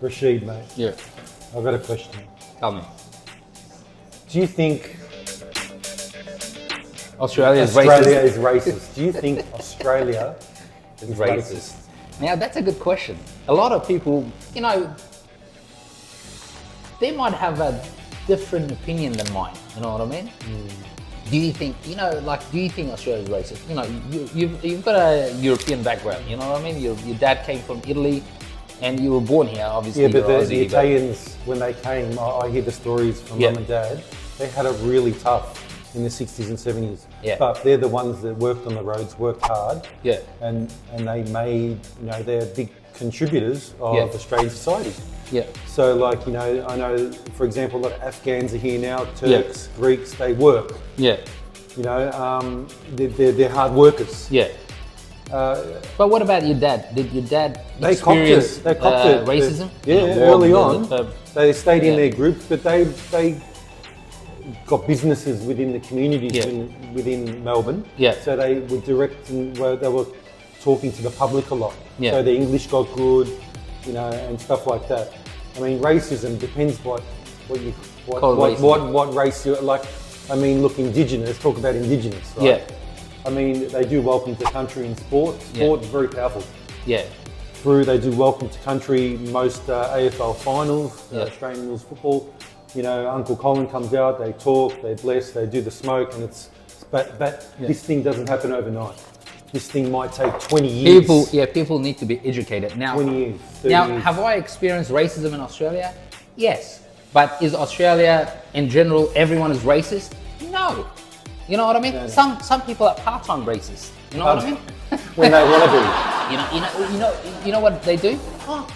Rashid, mate. Yeah. I've got a question. Tell me. Do you think Australia is racist? Do you think Australia is racist? Now that's a good question. A lot of people, they might have a different opinion than mine. You know what I mean? Do you think, do you think Australia is racist? You've got a European background. You know what I mean? Your dad came from Italy, and you were born here, obviously. Yeah, but the Aussie, Italians, when they came, I hear the stories from mum and dad. They had it really tough in the 60s and 70s. Yeah. But they're the ones that worked on the roads, worked hard. Yeah. And they made, they're big contributors of Australian society. Yeah. So I know, for example, a lot of Afghans are here now, Turks, Greeks, they work. Yeah. They're hard workers. Yeah. But what about your dad? Did your dad experience racism? Early on. They stayed in their groups, but they got businesses within the communities within Melbourne. Yeah. So they were directing, they were talking to the public a lot. Yeah. So their English got good, and stuff like that. I mean, racism depends what race you're like. I mean, look, Indigenous. Talk about Indigenous, right? Yeah. I mean, they do welcome to country in sport. Sport is very powerful. Yeah. They do welcome to country most AFL finals, Australian rules football. Uncle Colin comes out, they talk, they bless, they do the smoke, and but this thing doesn't happen overnight. This thing might take 20 years. People need to be educated. Now, 20 years, 30 years. Have I experienced racism in Australia? Yes. But is Australia, in general, everyone is racist? No. You know what I mean? No. Some people are part-time racist. You know what I mean? When they want to be. You know what they do? Oh,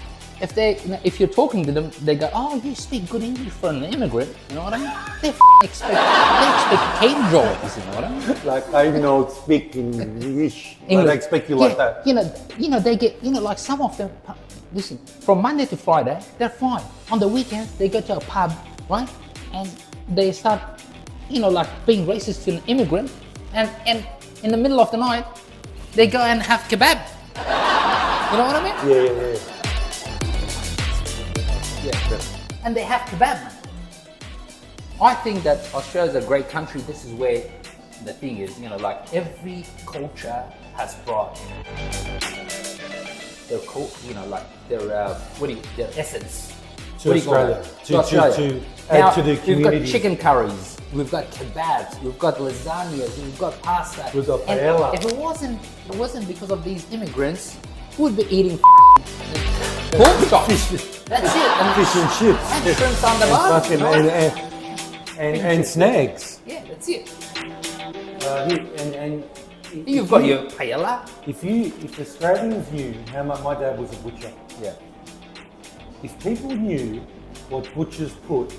if you're talking to them, they go, "Oh, you speak good English for an immigrant." You know what I mean? They expect cave drawings. You know what I mean? Like I know speak English. Like they expect you like that. They get like some of them. Listen, from Monday to Friday, they're fine. On the weekends, they go to a pub, right? And they start, being racist to an immigrant. And in the middle of the night, they go and have kebab. You know what I mean? Yeah. And they have kebab, man. I think that Australia is a great country. This is where the thing is, every culture has brought their their essence To Australia. To Australia. To add to the community. We've got chicken curries, we've got kebabs, we've got lasagnas, we've got pasta. We've got paella. If it wasn't because of these immigrants, who would be eating pork chops? That's it. And fish and chips. And shrimps on the barbie. And snags. Yeah, that's it. And You've got your paella. If Australians knew how much my dad was a butcher. Yeah. If people knew what butchers put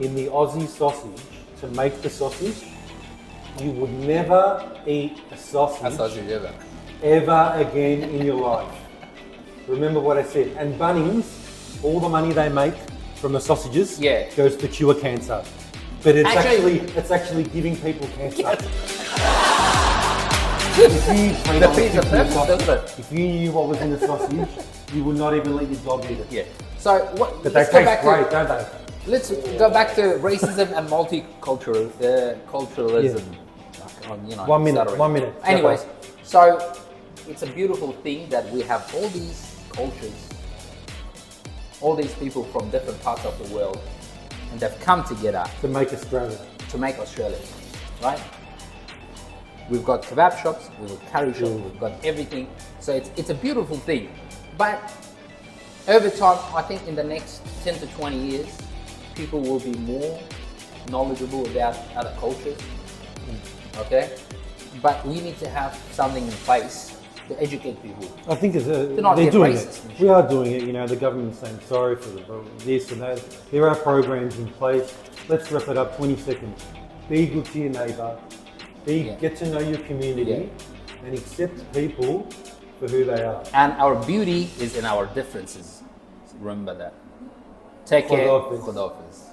in the Aussie sausage to make the sausage, you would never eat a sausage ever again in your life. Remember what I said. And Bunnings, all the money they make from the sausages goes to cure cancer. But it's actually giving people cancer. If you knew what was in the sausage, you would not even let your dog eat it. Yeah. So what? But they taste great, don't they? Let's go back to racism and multiculturalism. Yeah. 1 minute. Anyways, so it's a beautiful thing that we have all these cultures, all these people from different parts of the world, and they've come together to make Australia. Right? We've got kebab shops, we've got curry shops, we've got everything. So it's a beautiful thing. But over time, I think in the next 10 to 20 years, people will be more knowledgeable about other cultures. Okay? But we need to have something in place to educate people. I think they're doing it. We are doing it. The government's saying sorry for this and that. There are programs in place. Let's wrap it up 20 seconds. Be good to your neighbour. Get to know your community and accept people for who they are. And our beauty is in our differences. Remember that. Take care. Khuda Hafiz.